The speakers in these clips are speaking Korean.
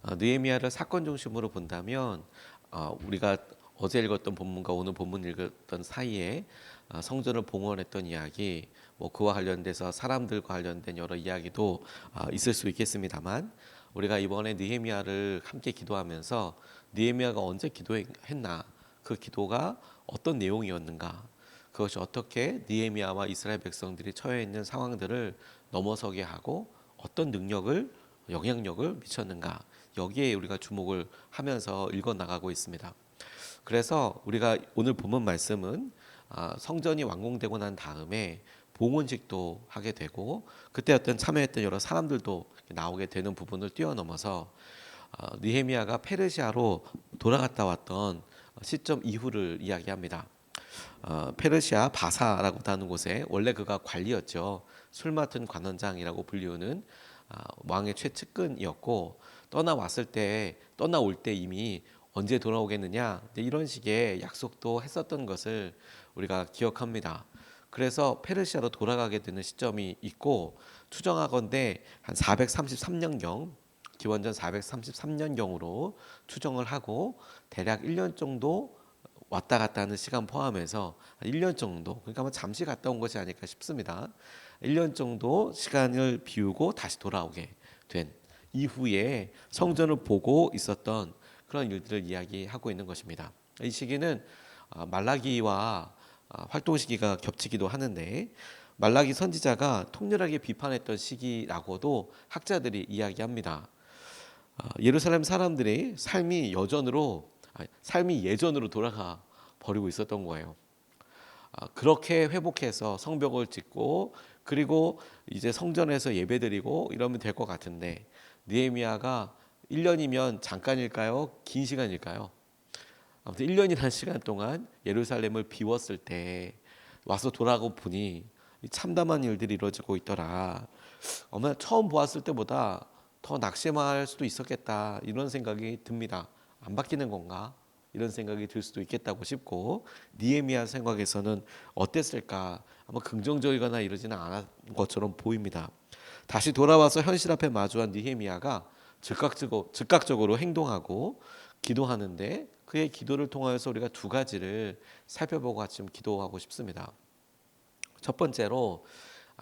느헤미야를 사건 중심으로 본다면 우리가 어제 읽었던 본문과 오늘 본문 읽었던 사이에 성전을 봉헌했던 이야기, 뭐 그와 관련돼서 사람들과 관련된 여러 이야기도 있을 수 있겠습니다만, 우리가 이번에 느헤미야를 함께 기도하면서 느헤미야가 언제 기도했나, 그 기도가 어떤 내용이었는가, 그것이 어떻게 느헤미야와 이스라엘 백성들이 처해 있는 상황들을 넘어서게 하고 어떤 영향력을 미쳤는가, 여기에 우리가 주목을 하면서 읽어 나가고 있습니다. 그래서 우리가 오늘 본문 말씀은 성전이 완공되고 난 다음에 봉헌식도 하게 되고, 그때 어떤 참여했던 여러 사람들도 나오게 되는 부분을 뛰어넘어서 느헤미야가 페르시아로 돌아갔다 왔던 시점 이후를 이야기합니다. 페르시아 바사라고 하는 곳에 원래 그가 관리였죠. 술 맡은 관원장이라고 불리우는 왕의 최측근이었고, 떠나올 때 이미 언제 돌아오겠느냐 이런 식의 약속도 했었던 것을 우리가 기억합니다. 그래서 페르시아로 돌아가게 되는 시점이 있고, 추정하건대 한 433년경, 기원전 433년경으로 추정을 하고 대략 1년 정도 왔다 갔다 하는 시간 포함해서 1년 정도, 그러니까 잠시 갔다 온 것이 아닐까 싶습니다. 1년 정도 시간을 비우고 다시 돌아오게 된 이후에 성전을 보고 있었던 그런 일들을 이야기하고 있는 것입니다. 이 시기는 말라기와 활동 시기가 겹치기도 하는데, 말라기 선지자가 통렬하게 비판했던 시기라고도 학자들이 이야기합니다. 예루살렘 사람들이 삶이 예전으로 돌아가 버리고 있었던 거예요. 그렇게 회복해서 성벽을 짓고, 그리고 이제 성전에서 예배드리고 이러면 될 것 같은데, 느헤미야가 1년이면 잠깐일까요? 긴 시간일까요? 아무튼 1년이라는 시간 동안 예루살렘을 비웠을 때 와서 돌아가고 보니 참담한 일들이 이루어지고 있더라. 어머나 처음 보았을 때보다 더 낙심할 수도 있었겠다, 이런 생각이 듭니다. 안 바뀌는 건가? 이런 생각이 들 수도 있겠다고 싶고, 느헤미야 생각에서는 어땠을까? 아마 긍정적이거나 이러지는 않은 것처럼 보입니다. 다시 돌아와서 현실 앞에 마주한 느헤미야가 즉각적으로 행동하고 기도하는데, 그의 기도를 통하여서 우리가 두 가지를 살펴보고 같이 좀 기도하고 싶습니다. 첫 번째로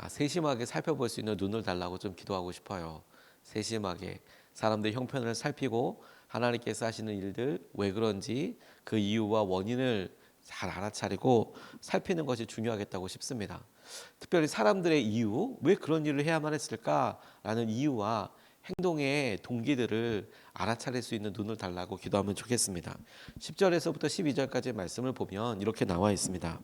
세심하게 살펴볼 수 있는 눈을 달라고 좀 기도하고 싶어요. 세심하게 사람들의 형편을 살피고 하나님께서 하시는 일들 왜 그런지 그 이유와 원인을 잘 알아차리고 살피는 것이 중요하겠다고 싶습니다. 특별히 사람들의 이유, 왜 그런 일을 해야만 했을까라는 이유와 행동의 동기들을 알아차릴 수 있는 눈을 달라고 기도하면 좋겠습니다. 10절에서부터 12절까지의 말씀을 보면 이렇게 나와 있습니다.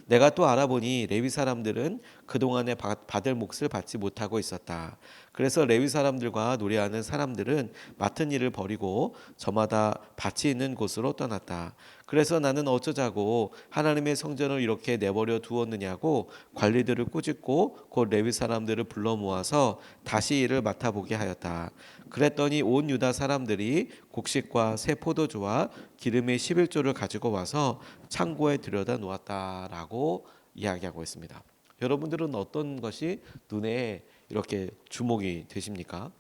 내가 또 알아보니 레위 사람들은 그동안에 받을 몫을 받지 못하고 있었다. 그래서 레위 사람들과 노래하는 사람들은 맡은 일을 버리고 저마다 밭이 있는 곳으로 떠났다. 그래서 나는 어쩌자고 하나님의 성전을 이렇게 내버려 두었느냐고 관리들을 꾸짖고 곧 레위 사람들을 불러 모아서 다시 일을 맡아보게 하였다. 그랬더니 온 유다 사람들이 곡식과 새 포도주와 기름의 11조를 가지고 와서 창고에 들여다 놓았다라고 이야기하고 있습니다. 여러분들은 어떤 것이 눈에 이렇게 주목이 되십니까?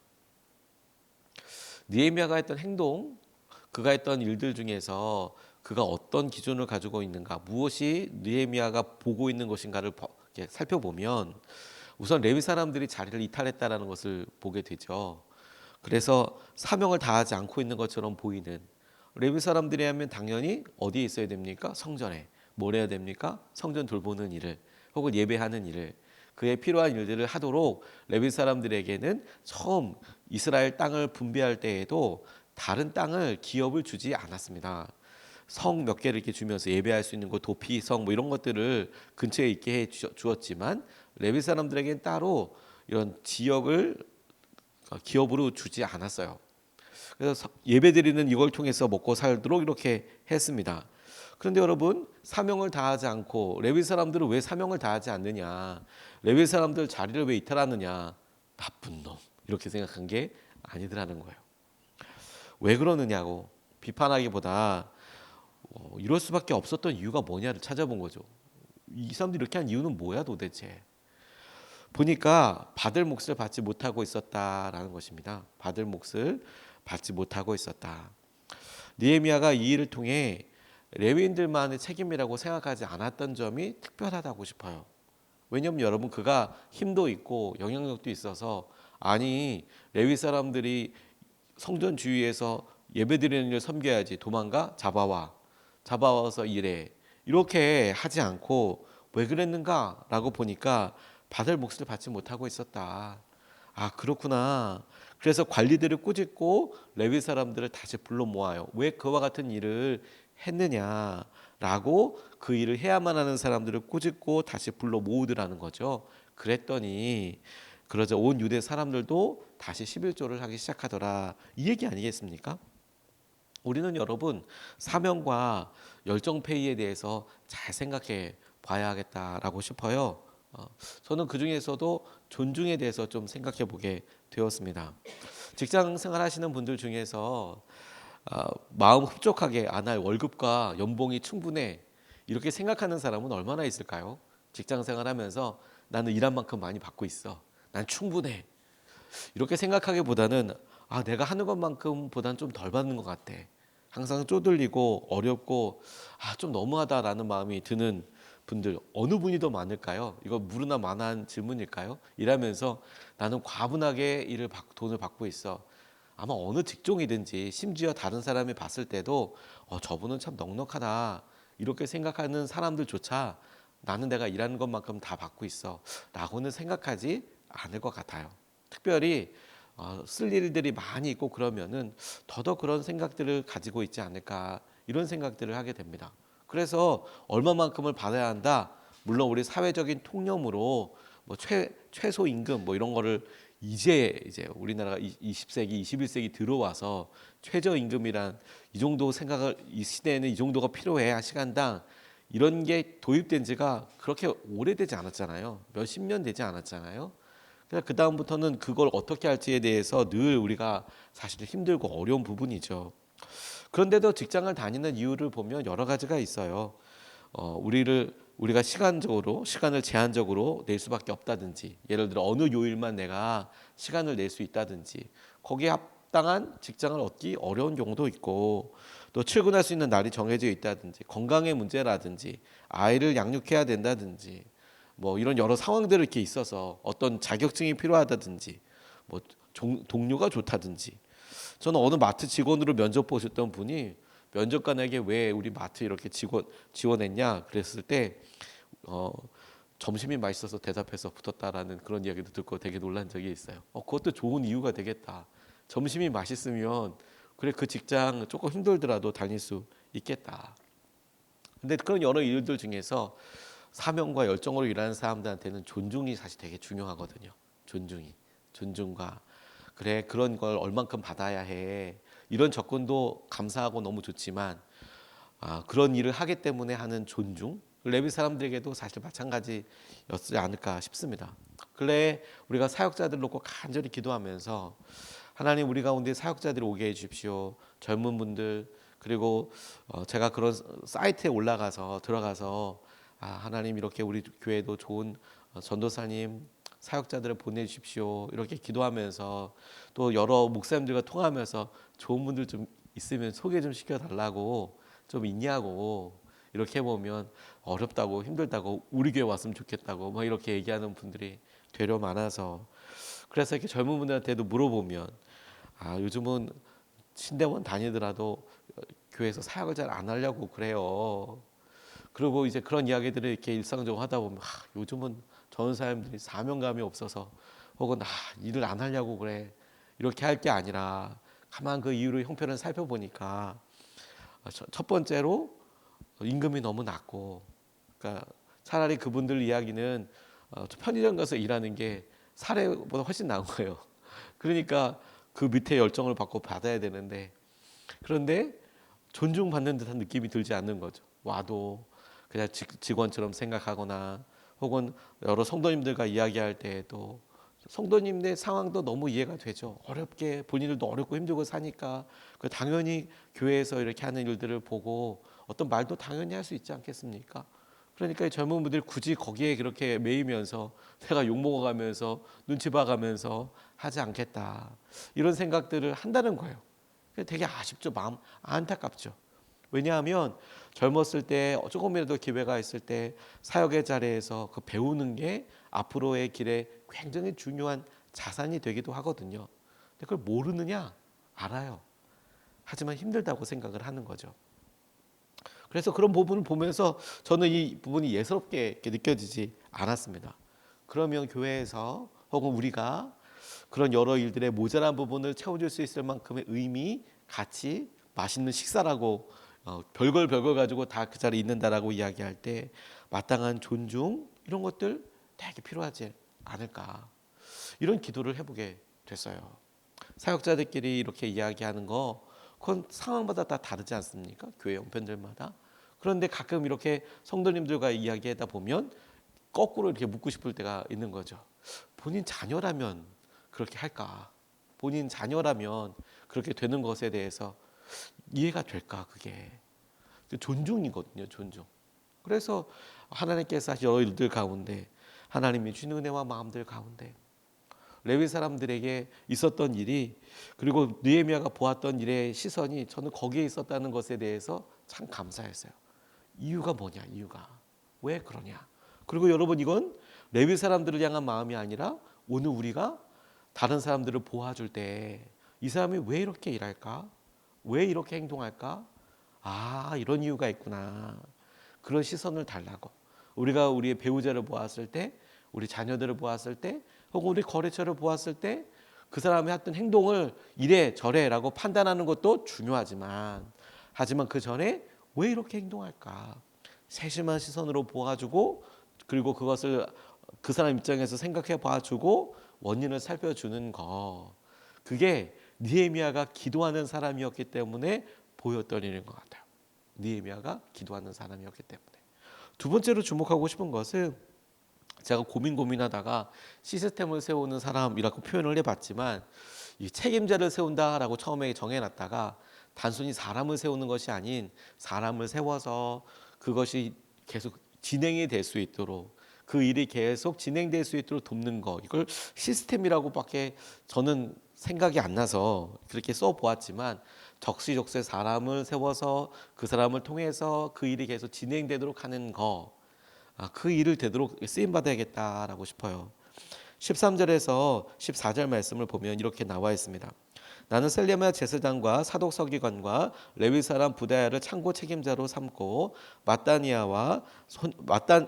느헤미야가 했던 행동, 그가 했던 일들 중에서 그가 어떤 기준을 가지고 있는가, 무엇이 느헤미야가 보고 있는 것인가를 살펴보면 우선 레위 사람들이 자리를 이탈했다라는 것을 보게 되죠. 그래서 사명을 다하지 않고 있는 것처럼 보이는 레위 사람들이 하면 당연히 어디에 있어야 됩니까? 성전에. 뭘 해야 됩니까? 성전 돌보는 일을, 혹은 예배하는 일을, 그에 필요한 일들을 하도록 레위 사람들에게는 처음 이스라엘 땅을 분배할 때에도 다른 땅을 기업을 주지 않았습니다. 성 몇 개를 이렇게 주면서 예배할 수 있는 곳, 도피성 뭐 이런 것들을 근처에 있게 해 주었지만, 레위 사람들에게는 따로 이런 지역을 기업으로 주지 않았어요. 그래서 예배드리는 이걸 통해서 먹고 살도록 이렇게 했습니다. 그런데 여러분, 사명을 다하지 않고, 레위 사람들은 왜 사명을 다하지 않느냐, 레위 사람들 자리를 왜 이탈하느냐, 나쁜 놈, 이렇게 생각한 게 아니더라는 거예요. 왜 그러느냐고 비판하기보다 이럴 수밖에 없었던 이유가 뭐냐를 찾아본 거죠. 이 사람들이 이렇게 한 이유는 뭐야 도대체. 보니까 받을 몫을 받지 못하고 있었다라는 것입니다. 받을 몫을 받지 못하고 있었다. 느헤미야가 이 일을 통해 레위인들만의 책임이라고 생각하지 않았던 점이 특별하다고 싶어요. 왜냐하면 여러분, 그가 힘도 있고 영향력도 있어서, 아니 레위 사람들이 성전 주위에서 예배드리는 일을 섬겨야지, 도망가? 잡아와서 일해, 이렇게 하지 않고 왜 그랬는가 라고 보니까 받을 몫을 받지 못하고 있었다. 아, 그렇구나. 그래서 관리들을 꾸짖고 레위 사람들을 다시 불러 모아요. 왜 그와 같은 일을 했느냐라고, 그 일을 해야만 하는 사람들을 꾸짖고 다시 불러 모으더라는 거죠. 그랬더니 그러자 온 유대 사람들도 다시 11조를 하기 시작하더라, 이 얘기 아니겠습니까? 우리는 여러분, 사명과 열정페이에 대해서 잘 생각해 봐야 하겠다라고 싶어요. 저는 그 중에서도 존중에 대해서 좀 생각해 보게 되었습니다. 직장 생활 하시는 분들 중에서 마음 흡족하게, 나 월급과 연봉이 충분해, 이렇게 생각하는 사람은 얼마나 있을까요? 직장 생활하면서 나는 일한 만큼 많이 받고 있어, 난 충분해, 이렇게 생각하기보다는 내가 하는 것만큼보다는 좀 덜 받는 것 같아, 항상 쪼들리고 어렵고 좀 너무하다라는 마음이 드는 분들, 어느 분이 더 많을까요? 이거 무르나 만한 질문일까요? 일하면서 나는 과분하게 돈을 받고 있어. 아마 어느 직종이든지, 심지어 다른 사람이 봤을 때도 저분은 참 넉넉하다, 이렇게 생각하는 사람들조차 나는 내가 일하는 것만큼 다 받고 있어 라고는 생각하지 않을 것 같아요. 특별히 쓸 일들이 많이 있고 그러면은 더더 그런 생각들을 가지고 있지 않을까, 이런 생각들을 하게 됩니다. 그래서 얼마만큼을 받아야 한다, 물론 우리 사회적인 통념으로 뭐 최소 임금 뭐 이런 거를 이제 우리나라가 20세기 21세기 들어와서 최저임금이란, 이 정도 생각을, 이 시대에는 이 정도가 필요해, 시간당, 이런 게 도입된 지가 그렇게 오래되지 않았잖아요. 몇십 년 되지 않았잖아요. 그 다음부터는 그걸 어떻게 할지에 대해서 늘 우리가 사실 힘들고 어려운 부분이죠. 그런데도 직장을 다니는 이유를 보면 여러 가지가 있어요. 우리가 시간을 제한적으로 낼 수밖에 없다든지, 예를 들어 어느 요일만 내가 시간을 낼 수 있다든지, 거기에 합당한 직장을 얻기 어려운 경우도 있고, 또 출근할 수 있는 날이 정해져 있다든지, 건강의 문제라든지, 아이를 양육해야 된다든지, 뭐 이런 여러 상황들이 이렇게 있어서 어떤 자격증이 필요하다든지, 뭐 동료가 좋다든지. 저는 어느 마트 직원으로 면접 보셨던 분이 면접관에게 왜 우리 마트 이렇게 지원했냐 그랬을 때 점심이 맛있어서 대답해서 붙었다라는 그런 이야기도 듣고 되게 놀란 적이 있어요. 그것도 좋은 이유가 되겠다. 점심이 맛있으면 그래, 그 직장 조금 힘들더라도 다닐 수 있겠다. 근데 그런 여러 일들 중에서 사명과 열정으로 일하는 사람들한테는 존중이 사실 되게 중요하거든요. 존중과, 그래, 그런 걸 얼만큼 받아야 해, 이런 접근도 감사하고 너무 좋지만, 그런 일을 하기 때문에 하는 존중, 레위 사람들에게도 사실 마찬가지였지 않을까 싶습니다. 근래 우리가 사역자들 놓고 간절히 기도하면서, 하나님, 우리 가운데 사역자들이 오게 해주십시오. 젊은 분들, 그리고 제가 그런 사이트에 들어가서 하나님, 이렇게 우리 교회도 좋은 전도사님, 사역자들을 보내주십시오, 이렇게 기도하면서, 또 여러 목사님들과 통하면서 좋은 분들 좀 있으면 소개 좀 시켜달라고, 좀 있냐고, 이렇게 해보면 어렵다고 힘들다고, 우리 교회 왔으면 좋겠다고 막 이렇게 얘기하는 분들이 되려 많아서, 그래서 이렇게 젊은 분들한테도 물어보면 요즘은 신대원 다니더라도 교회에서 사역을 잘 안 하려고 그래요. 그리고 이제 그런 이야기들을 이렇게 일상적으로 하다 보면 요즘은 저는 사람들이 사명감이 없어서, 혹은 일을 안 하려고 그래, 이렇게 할 게 아니라, 가만 그 이유를 형편을 살펴보니까 첫 번째로 임금이 너무 낮고, 그러니까 차라리 그분들 이야기는 편의점 가서 일하는 게 사례보다 훨씬 나은 거예요. 그러니까 그 밑에 열정을 받고 받아야 되는데, 그런데 존중받는 듯한 느낌이 들지 않는 거죠. 와도 그냥 직원처럼 생각하거나, 혹은 여러 성도님들과 이야기할 때에도 성도님의 상황도 너무 이해가 되죠. 어렵게, 본인들도 어렵고 힘들고 사니까 당연히 교회에서 이렇게 하는 일들을 보고 어떤 말도 당연히 할 수 있지 않겠습니까? 그러니까 이 젊은 분들이 굳이 거기에 그렇게 매이면서 내가 욕먹어가면서 눈치 봐가면서 하지 않겠다, 이런 생각들을 한다는 거예요. 되게 아쉽죠. 마음 안타깝죠. 왜냐하면 젊었을 때 조금이라도 기회가 있을 때 사역의 자리에서 그 배우는 게 앞으로의 길에 굉장히 중요한 자산이 되기도 하거든요. 근데 그걸 모르느냐? 알아요. 하지만 힘들다고 생각을 하는 거죠. 그래서 그런 부분을 보면서 저는 이 부분이 예사롭게 이렇게 느껴지지 않았습니다. 그러면 교회에서 혹은 우리가 그런 여러 일들의 모자란 부분을 채워줄 수 있을 만큼의 의미, 가치, 맛있는 식사라고 별걸 가지고 다 그 자리에 있는다라고 이야기할 때 마땅한 존중 이런 것들 되게 필요하지 않을까 이런 기도를 해보게 됐어요. 사역자들끼리 이렇게 이야기하는 거 그건 상황마다 다 다르지 않습니까? 교회 형편들마다. 그런데 가끔 이렇게 성도님들과 이야기하다 보면 거꾸로 이렇게 묻고 싶을 때가 있는 거죠. 본인 자녀라면 그렇게 할까? 본인 자녀라면 그렇게 되는 것에 대해서 이해가 될까? 그게 존중이거든요. 존중. 그래서 하나님께서 하신 여러 일들 가운데 하나님이 주신 은혜와 마음들 가운데 레위 사람들에게 있었던 일이 그리고 느헤미야가 보았던 일의 시선이 저는 거기에 있었다는 것에 대해서 참 감사했어요. 이유가 뭐냐? 이유가 왜 그러냐? 그리고 여러분 이건 레위 사람들을 향한 마음이 아니라 오늘 우리가 다른 사람들을 보호줄 때 이 사람이 왜 이렇게 일할까? 왜 이렇게 행동할까? 아, 이런 이유가 있구나. 그런 시선을 달라고. 우리가 우리의 배우자를 보았을 때, 우리 자녀들을 보았을 때, 혹은 우리 거래처를 보았을 때 그 사람이 했던 행동을 이래 저래라고 판단하는 것도 중요하지만 하지만 그 전에 왜 이렇게 행동할까? 세심한 시선으로 보아주고 그리고 그것을 그 사람 입장에서 생각해 봐주고 원인을 살펴주는 거. 그게 느헤미야가 기도하는 사람이었기 때문에 보였던 일인 것 같아요. 느헤미야가 기도하는 사람이었기 때문에. 두 번째로 주목하고 싶은 것은 제가 고민하다가 시스템을 세우는 사람이라고 표현을 해봤지만 이 책임자를 세운다라고 처음에 정해놨다가 단순히 사람을 세우는 것이 아닌 사람을 세워서 그것이 계속 진행이 될 수 있도록 그 일이 계속 진행될 수 있도록 돕는 거 이걸 시스템이라고밖에 저는 생각이 안 나서 그렇게 써보았지만 적시적소에 사람을 세워서 그 사람을 통해서 그 일이 계속 진행되도록 하는 거 그 일을 되도록 쓰임받아야겠다라고 싶어요. 13절에서 14절 말씀을 보면 이렇게 나와 있습니다. 나는 셀레미야 제사장과 사독 서기관과 레위 사람 부다야를 창고 책임자로 삼고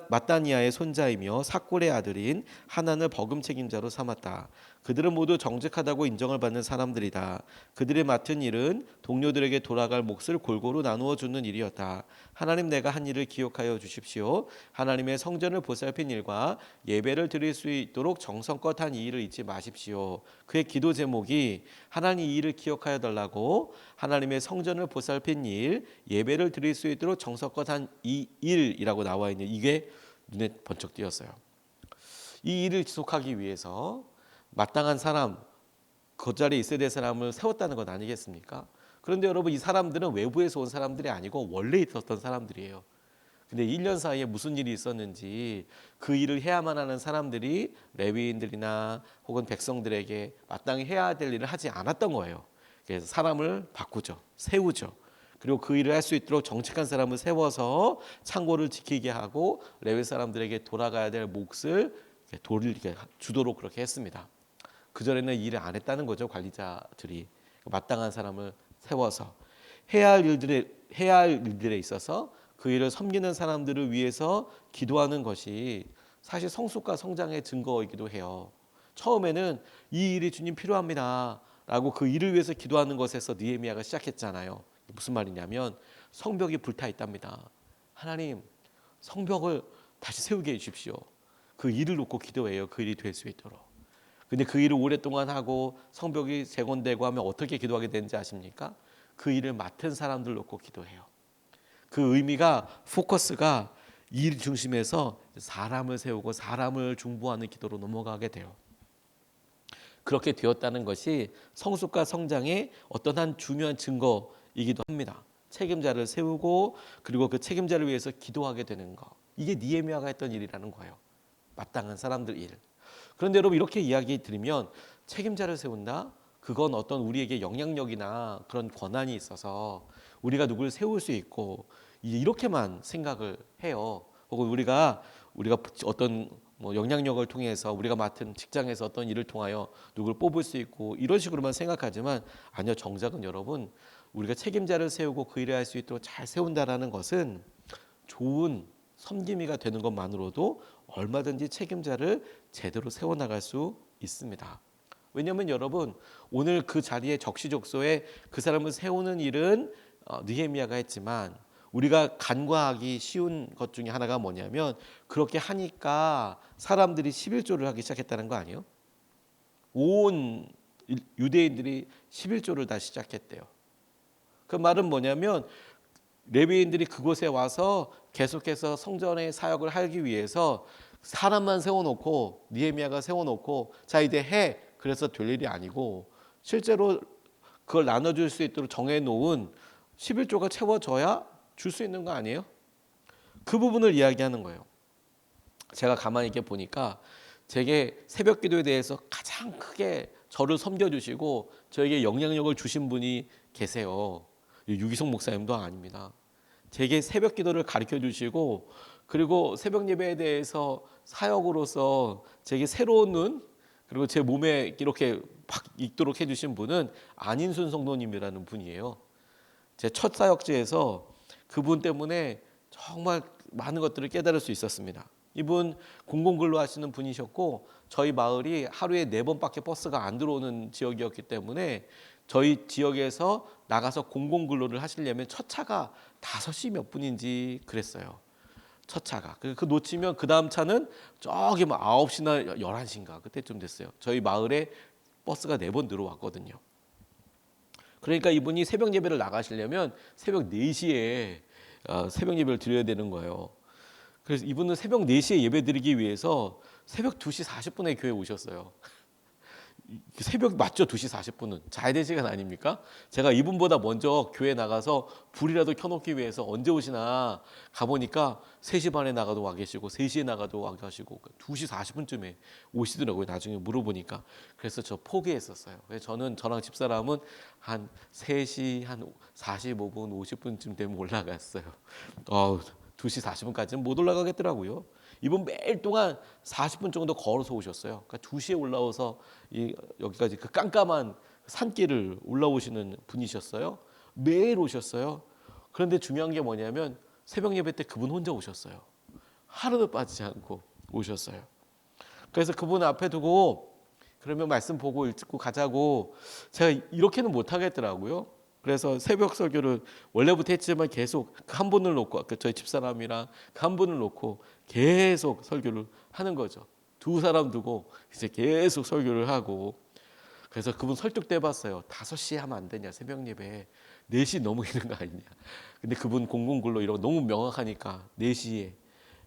마따니아의 손자이며 삭골의 아들인 하난을 버금 책임자로 삼았다. 그들은 모두 정직하다고 인정을 받는 사람들이다. 그들이 맡은 일은 동료들에게 돌아갈 몫을 골고루 나누어 주는 일이었다. 하나님 내가 한 일을 기억하여 주십시오. 하나님의 성전을 보살핀 일과 예배를 드릴 수 있도록 정성껏 한 이 일을 잊지 마십시오. 그의 기도 제목이 하나님 이 일을 기억하여 달라고 하나님의 성전을 보살핀 일, 예배를 드릴 수 있도록 정성껏 한 이 일이라고 나와 있는 이게 눈에 번쩍 띄었어요. 이 일을 지속하기 위해서 마땅한 사람, 그 자리에 있어야 될 사람을 세웠다는 것 아니겠습니까? 그런데 여러분 이 사람들은 외부에서 온 사람들이 아니고 원래 있었던 사람들이에요. 근데 1년 사이에 무슨 일이 있었는지 그 일을 해야만 하는 사람들이 레위인들이나 혹은 백성들에게 마땅히 해야 될 일을 하지 않았던 거예요. 그래서 사람을 바꾸죠. 세우죠. 그리고 그 일을 할 수 있도록 정직한 사람을 세워서 창고를 지키게 하고 레위 사람들에게 돌아가야 될 몫을 주도록 그렇게 했습니다. 그전에는 일을 안 했다는 거죠. 관리자들이 마땅한 사람을 세워서 해야 할 일들에 있어서 그 일을 섬기는 사람들을 위해서 기도하는 것이 사실 성숙과 성장의 증거이기도 해요. 처음에는 이 일이 주님 필요합니다 라고 그 일을 위해서 기도하는 것에서 느헤미야가 시작했잖아요. 무슨 말이냐면 성벽이 불타 있답니다. 하나님 성벽을 다시 세우게 해주십시오. 그 일을 놓고 기도해요. 그 일이 될 수 있도록. 근데 그 일을 오랫동안 하고 성벽이 재건되고 하면 어떻게 기도하게 되는지 아십니까? 그 일을 맡은 사람들 놓고 기도해요. 그 의미가 포커스가 일 중심에서 사람을 세우고 사람을 중보하는 기도로 넘어가게 돼요. 그렇게 되었다는 것이 성숙과 성장의 어떤 한 중요한 증거이기도 합니다. 책임자를 세우고 그리고 그 책임자를 위해서 기도하게 되는 거. 이게 느헤미야가 했던 일이라는 거예요. 마땅한 사람들 일. 그런데 여러분 이렇게 이야기 드리면 책임자를 세운다? 그건 어떤 우리에게 영향력이나 그런 권한이 있어서 우리가 누구를 세울 수 있고 이렇게만 생각을 해요. 혹은 우리가 어떤 뭐 영향력을 통해서 우리가 맡은 직장에서 어떤 일을 통하여 누구를 뽑을 수 있고 이런 식으로만 생각하지만 아니요, 정작은 여러분, 우리가 책임자를 세우고 그 일을 할 수 있도록 잘 세운다라는 것은 좋은 섬김이가 되는 것만으로도 얼마든지 책임자를 제대로 세워나갈 수 있습니다. 왜냐하면 여러분, 오늘 그 자리에 적시적소에 그 사람을 세우는 일은 느헤미야가 했지만 우리가 간과하기 쉬운 것 중에 하나가 뭐냐면 그렇게 하니까 사람들이 11조를 하기 시작했다는 거 아니에요? 온 유대인들이 11조를 다 시작했대요. 그 말은 뭐냐면 레위인들이 그곳에 와서 계속해서 성전의 사역을 하기 위해서 사람만 세워놓고 느헤미야가 세워놓고 자 이제 해 그래서 될 일이 아니고 실제로 그걸 나눠줄 수 있도록 정해놓은 11조가 채워져야 줄 수 있는 거 아니에요? 그 부분을 이야기하는 거예요. 제가 가만히 이렇게 보니까 제게 새벽 기도에 대해서 가장 크게 저를 섬겨주시고 저에게 영향력을 주신 분이 계세요. 유기성 목사님도 아닙니다. 제게 새벽 기도를 가르쳐 주시고 그리고 새벽 예배에 대해서 사역으로서 제게 새로운 눈 그리고 제 몸에 이렇게 확 익도록 해주신 분은 안인순 성도님이라는 분이에요. 제 첫 사역지에서 그분 때문에 정말 많은 것들을 깨달을 수 있었습니다. 이분 공공근로 하시는 분이셨고 저희 마을이 하루에 4번밖에 버스가 안 들어오는 지역이었기 때문에 저희 지역에서 나가서 공공근로를 하시려면 첫 차가 5시 몇 분인지 그랬어요. 첫 차가. 그 놓치면 그 다음 차는 저기 뭐 9시나 11시인가 그때쯤 됐어요. 저희 마을에 버스가 4번 들어왔거든요. 그러니까 이분이 새벽 예배를 나가시려면 새벽 4시에 새벽 예배를 드려야 되는 거예요. 그래서 이분은 새벽 4시에 예배 드리기 위해서 새벽 2시 40분에 교회 오셨어요. 새벽 맞죠? 2시 40분은 자야 될 시간 아닙니까? 제가 이분보다 먼저 교회 나가서 불이라도 켜놓기 위해서 언제 오시나 가보니까 3시 반에 나가도 와 계시고 3시에 나가도 와 계시고 2시 40분쯤에 오시더라고요. 나중에 물어보니까. 그래서 저 포기했었어요. 저는 저랑 집사람은 한 3시 한 45분 50분쯤 되면 올라갔어요. 2시 40분까지는 못 올라가겠더라고요. 이분 매일 동안 40분 정도 걸어서 오셨어요. 그러니까 2시에 올라와서 여기까지 그 깜깜한 산길을 올라오시는 분이셨어요. 매일 오셨어요. 그런데 중요한 게 뭐냐면 새벽 예배 때 그분 혼자 오셨어요. 하루도 빠지지 않고 오셨어요. 그래서 그분 앞에 두고 그러면 말씀 보고 읽고 가자고 제가 이렇게는 못 하겠더라고요. 그래서 새벽 설교를 원래부터 했지만 계속 그 한 분을 놓고 저희 집사람이랑 그 한 분을 놓고 계속 설교를 하는 거죠. 2사람 두고 이제 계속 설교를 하고 그래서 그분 설득도 해봤어요. 5시에 하면 안 되냐 새벽 예배 4시 넘기는 거 아니냐. 근데 그분 공공근로 이런 거 너무 명확하니까 4시에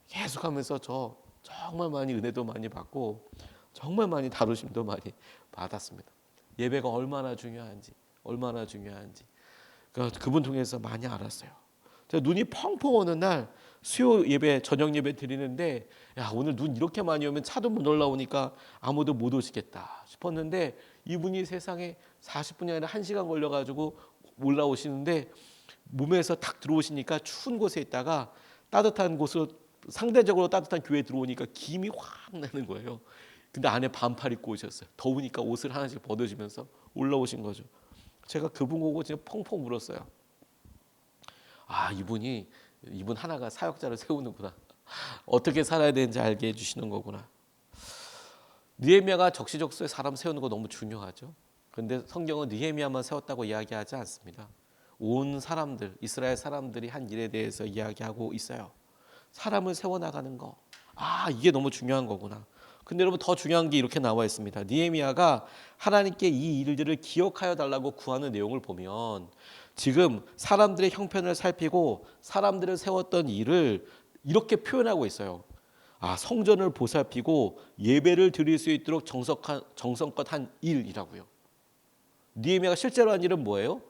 계속 하면서 저 정말 많이 은혜도 많이 받고 정말 많이 다루심도 많이 받았습니다. 예배가 얼마나 중요한지 그러니까 그분 통해서 많이 알았어요. 제가 눈이 펑펑 오는 날 수요 예배 저녁 예배 드리는데 야 오늘 눈 이렇게 많이 오면 차도 못 올라오니까 아무도 못 오시겠다 싶었는데 이분이 세상에 40분이 아니라 1시간 걸려가지고 올라오시는데 몸에서 탁 들어오시니까 추운 곳에 있다가 따뜻한 곳으로 상대적으로 따뜻한 교회에 들어오니까 김이 확 나는 거예요. 근데 안에 반팔 입고 오셨어요. 더우니까 옷을 하나씩 벗으시면서 올라오신 거죠. 제가 그분 보고 진짜 펑펑 울었어요. 이분 하나가 사역자를 세우는구나. 어떻게 살아야 되는지 알게 해주시는 거구나. 느헤미야가 적시적소에 사람 세우는 거 너무 중요하죠. 그런데 성경은 느헤미야만 세웠다고 이야기하지 않습니다. 온 사람들, 이스라엘 사람들이 한 일에 대해서 이야기하고 있어요. 사람을 세워나가는 거. 이게 너무 중요한 거구나. 근데 여러분 더 중요한 게 이렇게 나와 있습니다. 느헤미야가 하나님께 이 일들을 기억하여 달라고 구하는 내용을 보면 지금 사람들의 형편을 살피고 사람들을 세웠던 일을 이렇게 표현하고 있어요. 성전을 보살피고 예배를 드릴 수 있도록 정성껏 한 일이라고요. 느헤미야가 실제로 한 일은 뭐예요?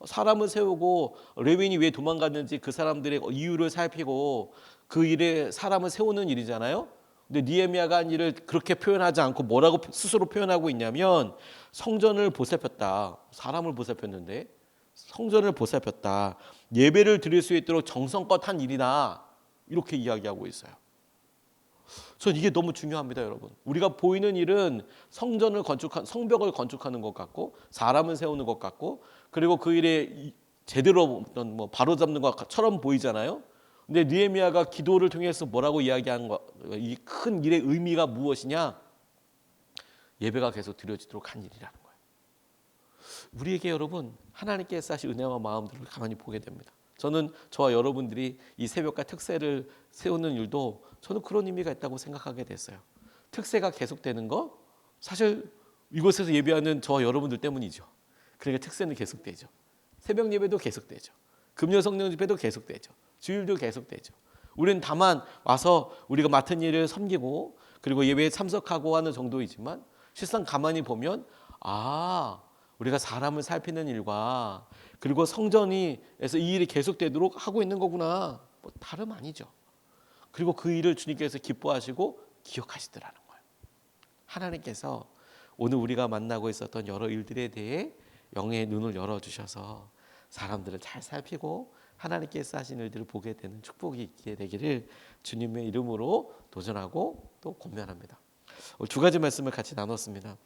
사람을 세우고 레위인이 왜 도망갔는지 그 사람들의 이유를 살피고 그 일에 사람을 세우는 일이잖아요. 근데 느헤미야가 한 일을 그렇게 표현하지 않고 뭐라고 스스로 표현하고 있냐면 성전을 보살폈다. 사람을 보살폈는데 성전을 보살폈다. 예배를 드릴 수 있도록 정성껏 한 일이다. 이렇게 이야기하고 있어요. 전 이게 너무 중요합니다, 여러분. 우리가 보이는 일은 성벽을 건축하는 것 같고 사람을 세우는 것 같고 그리고 그 일에 제대로 어떤 뭐 바로잡는 것처럼 보이잖아요. 근데 느헤미야가 기도를 통해서 뭐라고 이야기하는 거, 이 큰 일의 의미가 무엇이냐? 예배가 계속 드려지도록 한 일이라는 거예요. 우리에게 여러분 하나님께서 하신 은혜와 마음들을 가만히 보게 됩니다. 저는 저와 여러분들이 이 새벽과 특세를 세우는 일도 저는 그런 의미가 있다고 생각하게 됐어요. 특세가 계속되는 거 사실 이곳에서 예배하는 저와 여러분들 때문이죠. 그러니까 특세는 계속되죠. 새벽 예배도 계속되죠. 금요 성령 집회도 계속되죠. 주일도 계속되죠. 우리는 다만 와서 우리가 맡은 일을 섬기고 그리고 예배에 참석하고 하는 정도이지만 실상 가만히 보면 우리가 사람을 살피는 일과 그리고 성전에서 이 일이 계속되도록 하고 있는 거구나. 뭐 다름 아니죠. 그리고 그 일을 주님께서 기뻐하시고 기억하시더라는 거예요. 하나님께서 오늘 우리가 만나고 있었던 여러 일들에 대해 영의 눈을 열어주셔서 사람들을 잘 살피고 하나님께서 하신 일들을 보게 되는 축복이 있게 되기를 주님의 이름으로 도전하고 또 권면합니다. 두 가지 말씀을 같이 나눴습니다.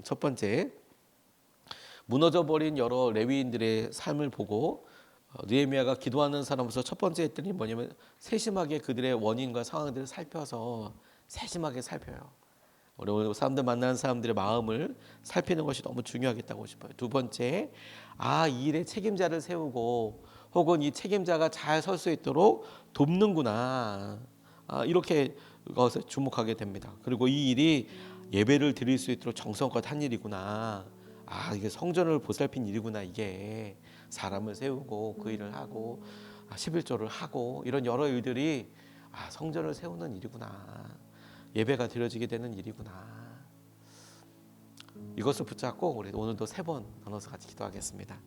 첫 번째, 무너져버린 여러 레위인들의 삶을 보고 느헤미야가 기도하는 사람으로서 첫 번째 했더니 뭐냐면 세심하게 그들의 원인과 상황들을 살펴서 세심하게 살펴요. 우리 사람들 만나는 사람들의 마음을 살피는 것이 너무 중요하겠다고 싶어요. 두 번째, 이 일의 책임자를 세우고 혹은 이 책임자가 잘 설 수 있도록 돕는구나. 이렇게 것에 주목하게 됩니다. 그리고 이 일이 예배를 드릴 수 있도록 정성껏 한 일이구나. 이게 성전을 보살핀 일이구나. 이게 사람을 세우고 그 일을 하고 11조를 하고 이런 여러 일들이 성전을 세우는 일이구나. 예배가 드려지게 되는 일이구나. 이것을 붙잡고 우리 오늘도 3번 나눠서 같이 기도하겠습니다.